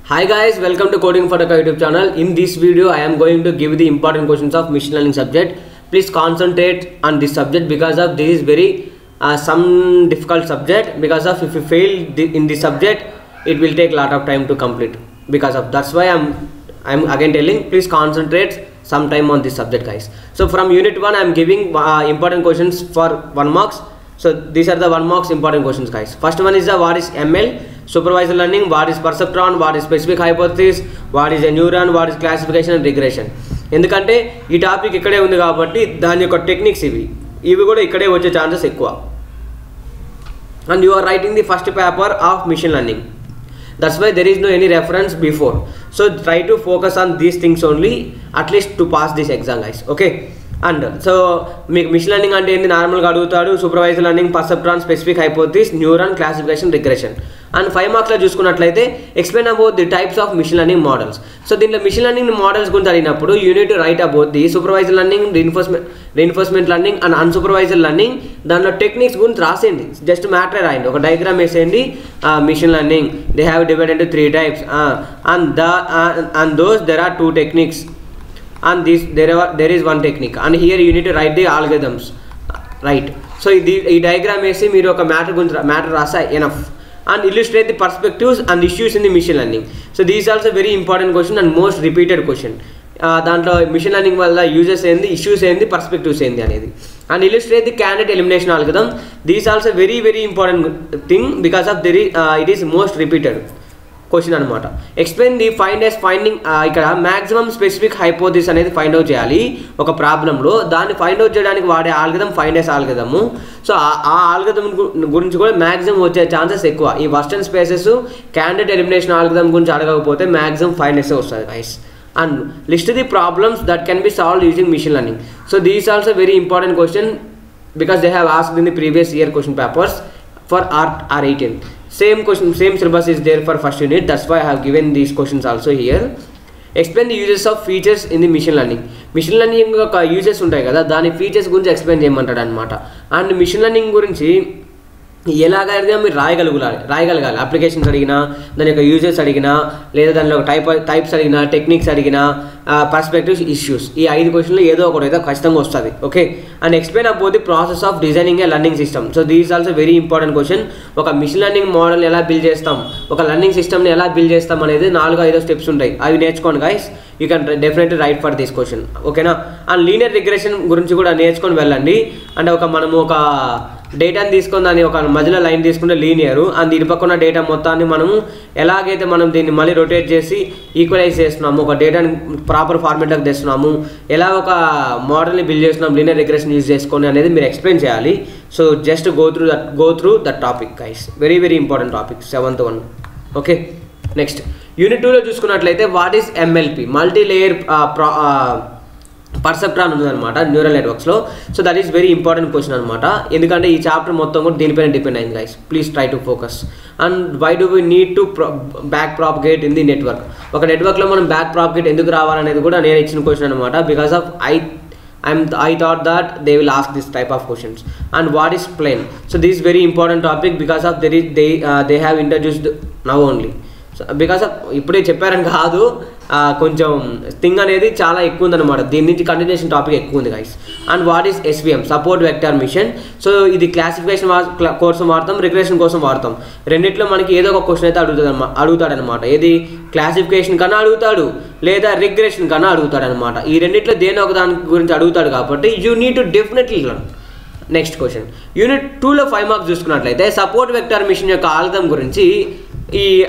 Hi guys, welcome to Coding for Taka YouTube channel. In this video, I am going to give the important questions of machine learning subject. Please concentrate on this subject because of this is very some difficult subject. Because of if you fail in this subject, it will take a lot of time to complete. Because of that's why I'm again telling. Please concentrate some time on this subject, guys. So from Unit 1, I am giving important questions for 1 marks. So these are the 1 marks important questions, guys. First one is what is ML? Supervised learning, what is perceptron, what is specific hypothesis, what is a neuron, what is classification and regression. ఎందుకంటే ఈ topic ఇక్కడే ఉంది కాబట్టి దాని యొక్క techniques ఇవి కూడా ఇక్కడే వచ్చే ఛాన్సెస్ ఎక్కువ. And you are writing the first paper of machine learning. That's why there is no any reference before. So try to focus on these things only, at least to pass this exam, guys. Okay. And so మీకు machine learning అంటే ఏంటి నార్మల్గా అడుగుతాడు. Supervise learning, perceptron, specific hypothesis, neuron, classification, regression. And 5 మార్క్స్లో చూసుకున్నట్లయితే explain about the types of machine learning models. So దీంట్లో machine learning models గురించి అడిగినప్పుడు unit two write about the supervise learning, reinforcement learning and unsupervised learning. దాంట్లో techniques గురించి రాసేయండి, just మ్యాటరే రాయండి, ఒక డయాగ్రామ్ వేసేయండి. Machine learning they have divided into 3 types and those there are 2 techniques. And this there is 1 technique, and here you need to write the algorithms, right? So ఈ diagram వేసి మీరు ఒక మ్యాటర్ రాసా enough, and illustrate the perspectives and issues in the machine learning. So these also very important question and most repeated question. దాంట్లో machine learning వల్ల uses ఏంది, issues ఏంది, perspectives ఏంది అనేది. And illustrate the candidate elimination algorithm. This also very very important thing because of it is most repeated question అనమాట. Explain the finding. ఇక్కడ maximum specific hypothesis అనేది find out చేయాలి ఒక ప్రాబ్లంలో. దాన్ని ఫైండ్ అవుట్ చేయడానికి వాడే ఆల్గరిథం ఫైండ్ ఆల్గరిథము. సో ఆ ఆల్గరిథం గురించి కూడా మ్యాక్సిమం వచ్చే ఛాన్సెస్ ఎక్కువ. ఈ version spaces candidate elimination algorithm గురించి అడగకపోతే మ్యాక్సిమం ఫైండ్ వస్తుంది, guys. And list the problems that can be solve using machine learning. So these also very important question because they have asked in the previous year question papers for R18. Same question, same syllabus is there for first unit. That's why I have given these questions also here. Explain the uses of features in the machine learning. Machine learning యొక్క uses ఉంటాయి కదా, దాని features గురించి explain చేయమంటాడు అనమాట. And machine learning గురించి ఎలాగైనా మీరు రాయగలగాలి. Applications అడిగినా, దాని యొక్క యూజెస్ అడిగినా, లేదా దానిలో టైప్స్ అడిగినా, టెక్నిక్స్ అడిగినా, పర్స్పెక్టివ్స్, ఇష్యూస్, ఈ 5 క్వశ్చన్లు ఏదో ఒకటి అయితే ఖచ్చితంగా వస్తుంది. Okay. And explain about the process of designing A learning system. So these also very important question. ఒక మిషన్ లెర్నింగ్ మోడల్ ఎలా బిల్డ్ చేస్తాం, ఒక లెర్నింగ్ సిస్టమ్ని ఎలా బిల్డ్ చేస్తాం అనేది 4-5 స్టెప్స్ ఉంటాయి. అవి నేర్చుకోండి, guys. You can definitely right for this question. ఓకేనా. అండ్ లీనియర్ రిగ్రెషన్ గురించి కూడా నేర్చుకొని వెళ్ళండి. అంటే మనము ఒక డేటాని తీసుకొని దాన్ని ఒక మధ్యలో లైన్ తీసుకుంటే లీనియర్, అండ్ ఇటు పక్కన డేటా మొత్తాన్ని మనము ఎలాగైతే మనం దీన్ని మళ్ళీ రొటేట్ చేసి ఈక్వలైజ్ చేస్తున్నాము, ఒక డేటాని ప్రాపర్ ఫార్మేట్లోకి తెస్తున్నాము, ఎలా ఒక మోడల్ని బిల్డ్ చేస్తున్నాం లీనియర్ రిగ్రెషన్ యూజ్ చేసుకొని అనేది మీరు ఎక్స్ప్లెయిన్ చేయాలి. So just go through that topic, guys. Very very important topic, 7th one. Okay. Next unit 2లో చూసుకున్నట్లయితే what is MLP, multi layer perceptron ఉందన్నమాట న్యూరల్ నెట్వర్క్స్లో. So that is very important question అనమాట, ఎందుకంటే ఈ చాప్టర్ మొత్తం కూడా దీనిపైన డిపెండ్ అయింది, guys. Please try to focus. And why do we need to back propagate in the network. ఒక నెట్వర్క్లో మనం బ్యాక్ ప్రాపగేట్ ఎందుకు రావాలనేది కూడా నేను ఇచ్చిన క్వశ్చన్ అనమాట. Because of I thought that they will ask this type of questions. And what is plane? So this is very important topic because of they have introduced now only. So because of ఇప్పుడే చెప్పారని కాదు, కొంచెం thing అనేది చాలా ఎక్కువ ఉందన్నమాట. దీని నుంచి కంటిన్యూషన్ టాపిక్ ఎక్కువ ఉంది, guys. And what is SVM, support vector machine. So ఇది క్లాసిఫికేషన్ కోసం వాడతాం, రిగ్రెషన్ కోసం వాడతాం. రెండిట్లో మనకి ఏదో ఒక క్వశ్చన్ అయితే అడుగుతాడనమాట. ఏది క్లాసిఫికేషన్ కన్నా అడుగుతాడు, లేదా రిగ్రెషన్ కన్నా అడుగుతాడనమాట. ఈ రెండిట్లో దేని ఒక దాని గురించి అడుగుతాడు కాబట్టి you need to definitely learn. Next question unit 2లో 5 మార్క్స్ చూసుకున్నట్లయితే సపోర్ట్ వెక్టర్ మిషన్ యొక్క ఆల్గరిథం గురించి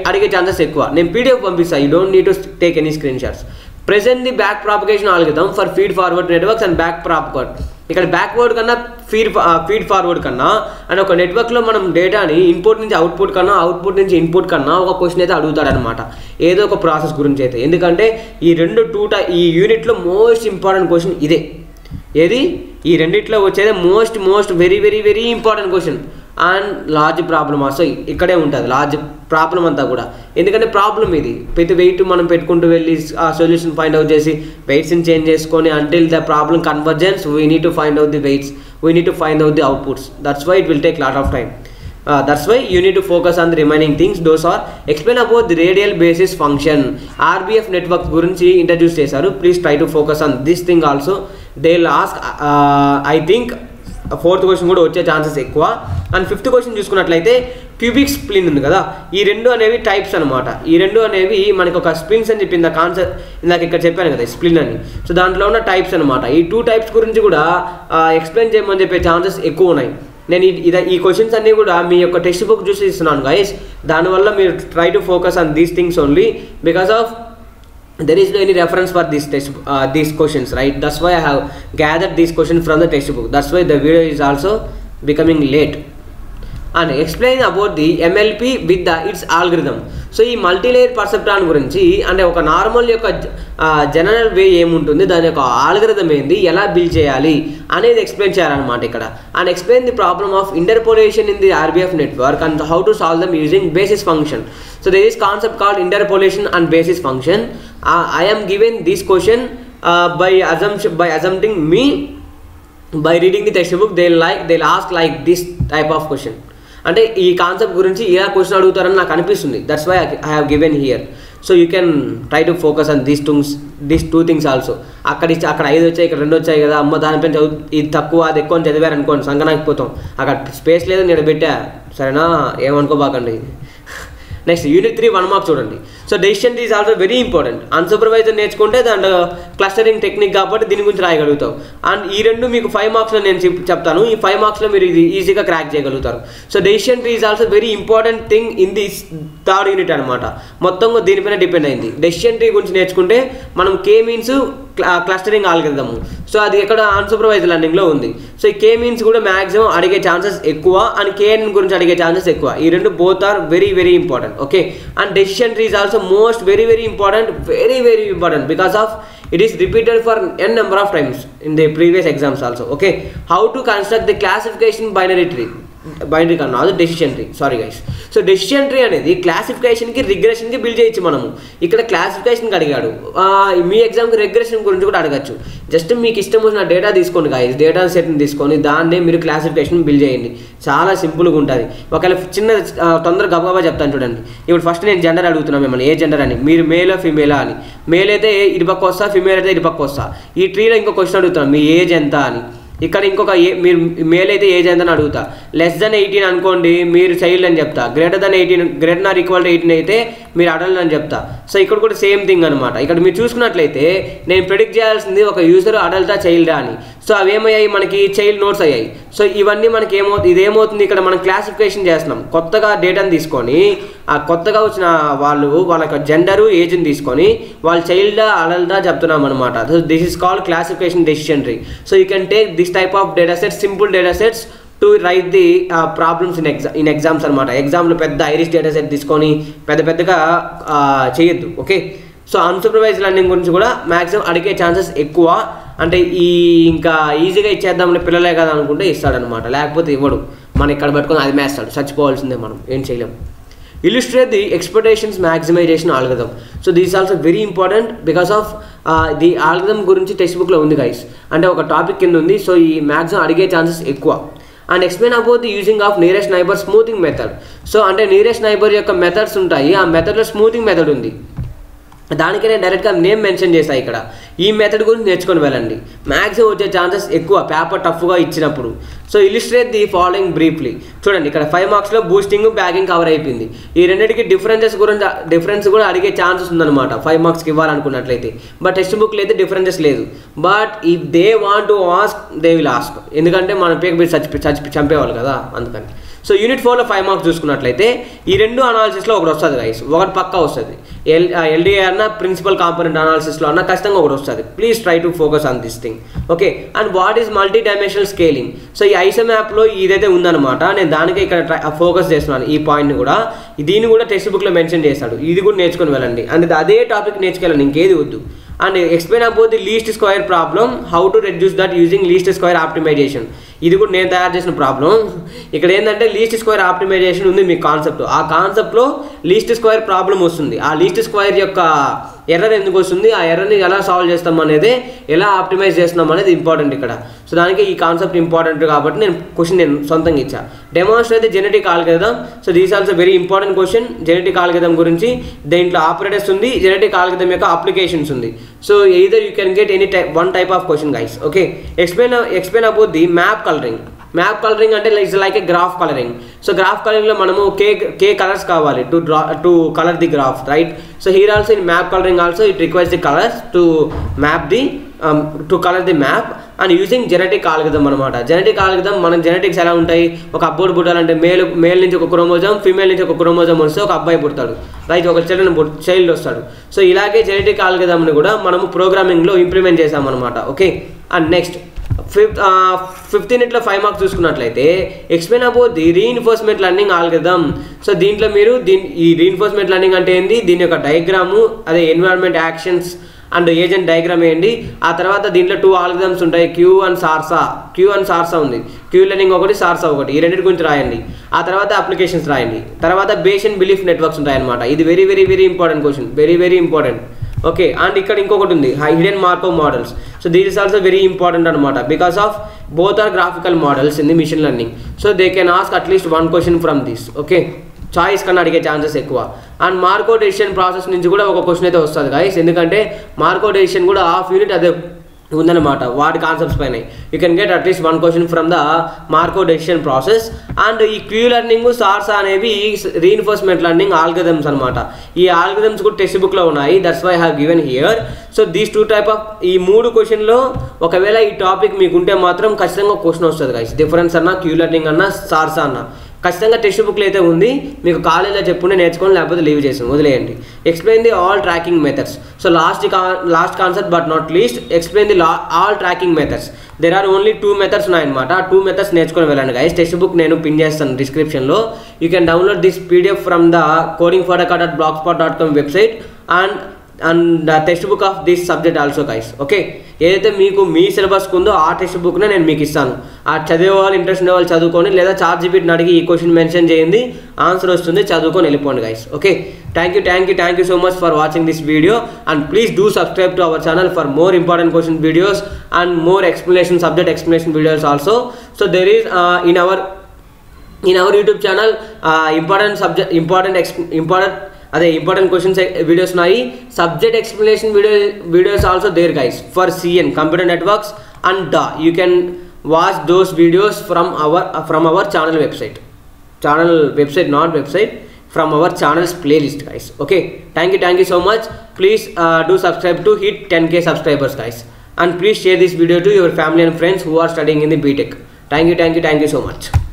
అడిగే ఛాన్సెస్ ఎక్కువ. నేను PDF పంపిస్తాను, you don't need to take any screen shots. Present the back propagation algorithm for feed forward networks and back propagate. ఇక్కడ backward కన్నా ఫీడ్ ఫార్వర్డ్ కన్నా అండ్ ఒక నెట్వర్క్లో మనం డేటాని ఇన్పుట్ నుంచి అవుట్పుట్ కన్నా, అవుట్పుట్ నుంచి ఇన్పుట్ కన్నా ఒక క్వశ్చన్ అయితే అడుగుతాడనమాట, ఏదో ఒక ప్రాసెస్ గురించి అయితే. ఎందుకంటే ఈ యూనిట్లో మోస్ట్ ఇంపార్టెంట్ క్వశ్చన్ ఇదే. ఏది ఈ రెండిట్లో వచ్చేది most very very very important question. And large problem also ఇక్కడే ఉంటుంది, లార్జ్ ప్రాబ్లం అంతా కూడా. ఎందుకంటే ప్రాబ్లం ఇది ప్రతి వెయిట్ మనం పెట్టుకుంటూ వెళ్ళి ఆ సొల్యూషన్ ఫైండ్ అవుట్ చేసి వెయిట్స్ని చేంజ్ చేసుకొని until the problem convergence we need to find out the weights, we need to find out the outputs. That's why it will take lot of time. That's why you need to focus on the remaining things. Those are explain about the radial basis function. RBF network గురించి introduce చేశారు. Please try to focus on this thing also. They'll ask I think fourth question కూడా వచ్చే chances ఎక్కువ. And fifth question చూసుకున్నట్లయితే cubic స్ప్లిన్ ఉంది కదా, ఈ రెండు అనేవి టైప్స్ అనమాట. ఈ రెండు అనేవి మనకి ఒక స్ప్లిన్స్ అని చెప్పింది కాన్సెప్ట్ ఇందాక ఇక్కడ చెప్పాను కదా స్ప్లిన్ అని. సో దాంట్లో ఉన్న టైప్స్ అనమాట. ఈ 2 టైప్స్ గురించి కూడా ఎక్స్ప్లెయిన్ చేయమని చెప్పే ఛాన్సెస్ ఎక్కువ ఉన్నాయి. నేను ఈ క్వశ్చన్స్ అన్నీ కూడా మీ యొక్క టెక్స్ట్ బుక్ చూసి ఇస్తున్నాను గైస్. దానివల్ల మీరు try to focus on these things only because of there is no any reference for these questions, right? That's why I have gathered these questions from the textbook. That's why the video is also becoming late. And explain about the MLP with its algorithm. So ఈ multilayer పర్సెప్ట్రాన్ గురించి అంటే ఒక normal యొక్క general వే ఏముంటుంది, దాని యొక్క algorithm ఏంది, ఎలా బిల్డ్ చేయాలి అనేది ఎక్స్ప్లెయిన్ చేయాలన్నమాట ఇక్కడ. And explain the problem of interpolation in the RBF network and how to solve them using basis function. So there is concept called interpolation and basis function. I am given this question by assuming me by reading the textbook. They'll ask like this type of question. అంటే ఈ concept గురించి ఇలా question అడుగుతారని నాకు అనిపిస్తుంది. That's why I have given here. So you can try to focus on these 2 things also. అక్కడ 5 వచ్చాయి, ఇక్కడ 2 వచ్చాయి కదా, అమ్మ దానిపైన చదువు ఇది తక్కువ అది ఎక్కువ అని చదివారు అనుకోండి, సంగనాకపోతాం. అక్కడ స్పేస్ లేదు నేను పెట్టా, సరేనా, ఏమనుకోబాకండి. నెక్స్ట్ యూనిట్ 3 1 మార్క్ చూడండి. So decision tree is also very important. Unsupervised నేర్చుకుంటే దాంట్లో క్లస్టరింగ్ టెక్నిక్ కాబట్టి దీని గురించి రాయగలుగుతాం. అండ్ ఈ 2 మీకు 5 మార్క్స్లో నేను చెప్తాను. ఈ 5 మార్క్స్లో మీరు ఇది ఈజీగా క్రాక్ చేయగలుగుతారు. So decision tree is also very important thing in this 3rd unit అనమాట. మొత్తం దీనిపైన డిపెండ్ అయింది. డెసిషన్ ట్రీ గురించి నేర్చుకుంటే మనం K means clustering algorithm. So అది ఎక్కడ అన్సూపర్వైజ్డ్ లెర్నింగ్లో ఉంది. సో ఈ కే మీన్స్ కూడా మ్యాక్సిమం అడిగే ఛాన్సెస్ ఎక్కువ అండ్ కేఎన్ గురించి అడిగే ఛాన్సెస్ ఎక్కువ. ఈ 2 both are very very important. Okay. And decision tree is also most very important because of it is repeated for n number of times in the previous exams also. Okay, how to construct the classification binary tree కాదు decision tree, sorry guys. So decision tree అనేది క్లాసిఫికేషన్కి రిగ్రెషన్కి build చేయొచ్చు మనము. ఇక్కడ క్లాసిఫికేషన్కి అడిగాడు, మీ ఎగ్జామ్కి regression గురించి కూడా అడగచ్చు. జస్ట్ మీకు ఇష్టం వచ్చిన డేటా తీసుకోండి గైస్, డేటా సెట్ని తీసుకొని దాన్నే మీరు క్లాసిఫికేషన్ బిల్డ్ చేయండి. చాలా సింపుల్గా ఉంటుంది. ఒకవేళ చిన్న తొందరగా గబగబా చెప్తాను చూడండి. ఇప్పుడు ఫస్ట్ నేను జెండర్ అడుగుతున్నాను మిమ్మల్ని, ఏ జెండర్ అని, మీరు మేలా ఫిమేలా అని. మేల్ అయితే ఇటు పక్క వస్తా, ఫిమేల్ అయితే ఇటు పక్క వస్తా. ఈ ట్రీలో ఇంకో క్వశ్చన్ అడుగుతున్నాను, మీ ఏజ్ ఎంత అని. ఇక్కడ ఇంకొక మీరు మేల్ అయితే ఏజ్ ఎంత అని అడుగుతా. లెస్ దెన్ 18 అనుకోండి, మీరు చైల్డ్ అని చెప్తా. Greater than 18 greater are equal to 18 అయితే మీరు అడల్ట్ అని చెప్తా. సో ఇక్కడ కూడా సేమ్ థింగ్ అనమాట. ఇక్కడ మీరు చూసుకున్నట్లయితే నేను ప్రిడిక్ట్ చేయాల్సింది ఒక యూజర్ అడల్టా చైల్డా అని. సో అవి ఏమయ్యాయి, మనకి చైల్డ్ నోట్స్ అయ్యాయి. సో ఇవన్నీ మనకి ఇదేమవుతుంది, ఇక్కడ మనం క్లాసిఫికేషన్ చేస్తున్నాం. కొత్తగా డేటాను తీసుకొని ఆ కొత్తగా వచ్చిన వాళ్ళ యొక్క జెండరు ఏజ్ని తీసుకొని వాళ్ళు చైల్డా అడల్టా చెప్తున్నాం అనమాట. So this is called classification decision tree. So you can take this type of data sets, simple data sets to right the problems in exams అనమాట. ఎగ్జామ్లో పెద్ద ఐరిష్ డేటా సెట్ తీసుకొని పెద్దగా చేయొద్దు. ఓకే. సో అన్సూపర్వైజ్డ్ లెర్నింగ్ గురించి కూడా maximum అడిగే chances ఎక్కువ. అంటే ఇంకా ఈజీగా ఇచ్చేద్దామని పిల్లలే కదా అనుకుంటే ఇస్తాడనమాట, లేకపోతే ఇవ్వడు. మనం ఇక్కడ పెట్టుకొని అది మేస్తాడు, చచ్చిపోవాల్సిందే, మనం ఏం చేయలేం. illustrate the expectations maximization algorithm. So this is also very important because of the algorithm గురించి టెక్స్ట్ బుక్లో ఉంది గైస్. అంటే ఒక టాపిక్ కింద ఉంది. సో ఈ మ్యాక్సిమం అడిగే ఛాన్సెస్ ఎక్కువ. And explain about the using of nearest neighbour smoothing method. So అంటే నియరెస్ట్ నైబర్ యొక్క మెథడ్స్ ఉంటాయి. ఆ మెథడ్లో స్మూతింగ్ మెథడ్ ఉంది. దానికి నేను డైరెక్ట్గా నేమ్ మెన్షన్ చేస్తాను ఇక్కడ. ఈ మెథడ్ గురించి నేర్చుకొని వెళ్ళండి, మ్యాక్సిమం వచ్చే ఛాన్సెస్ ఎక్కువ పేపర్ టఫ్గా ఇచ్చినప్పుడు. So illustrate the following briefly. చూడండి ఇక్కడ 5 మార్క్స్లో బూస్టింగ్ బ్యాగింగ్ కవర్ అయిపోయింది. ఈ రెండింటికి డిఫరెన్స్ కూడా అడిగే ఛాన్సెస్ ఉందన్నమాట 5 మార్క్స్కి ఇవ్వాలనుకున్నట్లయితే. బట్ టెక్స్ట్ బుక్లో అయితే డిఫరెన్సెస్ లేదు. But if they want to ask they will ask, ఎందుకంటే మన పేరు మీరు చంపేవాళ్ళు కదా, అందుకని. సో యూనిట్ 4లో 5 మార్క్స్ చూసుకున్నట్లయితే ఈ 2 అనాలిసిస్లో ఒకటి వస్తుంది గైస్, ఒకటి పక్కా వస్తుంది. ఎల్డిఏ అన్న ప్రిన్సిపల్ కాంపోనెంట్ అనాలిసిస్లో అన్న ఖచ్చితంగా ఒకటి వస్తుంది. Please try to focus on this thing. Okay. And what is multi dimensional scaling. So ఈ ఐసమ్ యాప్లో ఇదైతే ఉందన్నమాట. నేను దానికే ఇక్కడ ఫోకస్ చేస్తున్నాను. ఈ పాయింట్ని కూడా, దీన్ని కూడా టెక్స్ట్ బుక్లో మెన్షన్ చేస్తాడు. ఇది కూడా నేర్చుకొని వెళ్ళండి. అండ్ అదే టాపిక్ నేర్చుకెళ్ళండి, ఇంకేది వద్దు. And explain about the least square problem, how to reduce that using least square optimization. ఇది కూడా నేను తయారు చేసిన ప్రాబ్లం. ఇక్కడ ఏంటంటే లీస్ట్ స్క్వేర్ ఆప్టిమైజేషన్ ఉంది మీ కాన్సెప్ట్. ఆ కాన్సెప్ట్లో లీస్ట్ స్క్వేర్ ప్రాబ్లం వస్తుంది. ఆ లీస్ట్ స్క్వేర్ యొక్క ఎర్రర్ ఎందుకు వస్తుంది, ఆ ఎర్రర్ని ఎలా సాల్వ్ చేస్తాం అనేది, ఎలా ఆప్టిమైజ్ చేస్తున్నాం అనేది ఇంపార్టెంట్ ఇక్కడ. సో దానికి ఈ కాన్సెప్ట్ ఇంపార్టెంట్ కాబట్టి నేను సొంతంగా ఇచ్చా. Demonstrate genetic algorithm. So these also very important question. Genetic algorithm గురించి దీంట్లో ఆపరేటర్స్ ఉంది, జెనెటిక్ ఆల్గరిథం యొక్క అప్లికేషన్స్ ఉంది. So either you can get any one type of question guys. Okay, explain about the map colouring. Map colouring అంటే it's like a graph colouring. So graph కలరింగ్లో మనము K colours కావాలి to colour the graph, right? So here also in map colouring also it requires the colours to map the to colour the map and using genetic algorithm అనమాట. Genetic algorithm మన genetics ఎలా ఉంటాయి, ఒక అబ్బోడు పుట్టాలంటే male నుంచి ఒక chromosome, female నుంచి ఒక క్రోమోజోమ్ వస్తే ఒక అబ్బాయి పుడతాడు, రైట్? ఒక చైల్డ్ వస్తాడు. సో ఇలాగే జెనెటిక్ ఆల్గరిథంని కూడా మనము ప్రోగ్రామింగ్లో ఇంప్లిమెంట్ చేసామన్నమాట. ఓకే, అండ్ నెక్స్ట్ 5th యూనిట్లో 5 మార్క్స్ చూసుకున్నట్లయితే explain about the reinforcement learning algorithm. So దీంట్లో మీరు ఈ రీఇన్ఫోర్స్మెంట్ లెర్నింగ్ అంటే ఏంది, దీని యొక్క డయాగ్రాము, అదే environment actions and agent diagram వేయండి. ఆ తర్వాత దీంట్లో 2 ఆల్గరిథమ్స్ ఉంటాయి, క్యూ అండ్ సార్సా ఉంది. క్యూ లెర్నింగ్ ఒకటి, సార్సా ఒకటి, ఈ రెండింటి గురించి రాయండి. ఆ తర్వాత అప్లికేషన్స్ రాయండి. తర్వాత బేసిక్ బిలీఫ్ నెట్వర్క్స్ ఉంటాయి అనమాట. ఇది very very very important question, very very important. Okay, and ఇక్కడ ఇంకొకటి ఉంది, hidden Markov models. So this is also very important అనమాట, because of both are graphical models in the machine learning. So they can ask at least 1 question from this. Okay, choice కన్నా అడిగే chances ఎక్కువ. And Marco decision process నుంచి కూడా ఒక question అయితే వస్తుంది guys, ఎందుకంటే మార్కో డెసిషన్ కూడా హాఫ్ యూనిట్ అదే ఉందన్నమాట, వాటి కాన్సెప్ట్స్ పైన. You can get at least 1 question from the Marco decision process. And ఈ క్యూ లెర్నింగ్, సార్సా అనేవి రీఇన్ఫోర్స్మెంట్ లెర్నింగ్ ఆల్గరిథమ్స్ అనమాట. ఈ ఆల్గరిథమ్స్ కూడా టెక్స్ట్ బుక్లో ఉన్నాయి, that's why I have given here. So these 2 type of, ఈ 3 క్వశ్చన్లో ఒకవేళ ఈ టాపిక్ మీకు ఉంటే మాత్రం ఖచ్చితంగా క్వశ్చన్ వస్తుంది గైస్. డిఫరెన్స్ అన్న, క్యూ లెర్నింగ్ అన్న, సార్సా అన్న ఖచ్చితంగా టెక్స్ట్ బుక్లో అయితే ఉంది. మీకు కాలేజీలో చెప్పుకుంటే నేర్చుకొని, లేకపోతే లీవ్ చేసి వదిలేయండి. Explain the all tracking methods. So last concept but not least, explain the all tracking methods. There are only 2 methods ఉన్నాయన్నమాట. 2 మెథడ్స్ నేర్చుకొని వెళ్ళండి గైస్. టెక్స్ట్ బుక్ నేను పిన్ చేస్తాను డిస్క్రిప్షన్లో. You can download this PDF from the codingforthecart.blogspot.com website and text book of this subject also guys. Okay, ఏదైతే మీకు మీ సిలబస్కి ఉందో ఆ టెక్స్ట్ బుక్నే నేను మీకు ఇస్తాను. ఆ చదివే వాళ్ళు, ఇంట్రెస్ట్ ఉండే వాళ్ళు చదువుకొని, లేదా ChatGPTని అడిగి ఈ క్వశ్చన్ మెన్షన్ చేయండి, ఆన్సర్ వస్తుంది, చదువుకొని వెళ్ళిపోండి guys. Okay, thank you so much for watching this video and please do subscribe to our channel for more important question videos and more subject explanation videos also. So there is in our YouTube channel important questions videos ఉన్నాయి. Subject explanation videos also there guys for CN computer networks and you can watch those videos from our channel website, from our channel's playlist guys. Okay, thank you so much. Please do subscribe to hit 10K subscribers guys, and please share this video to your family and friends who are studying in the BTech. Thank you so much.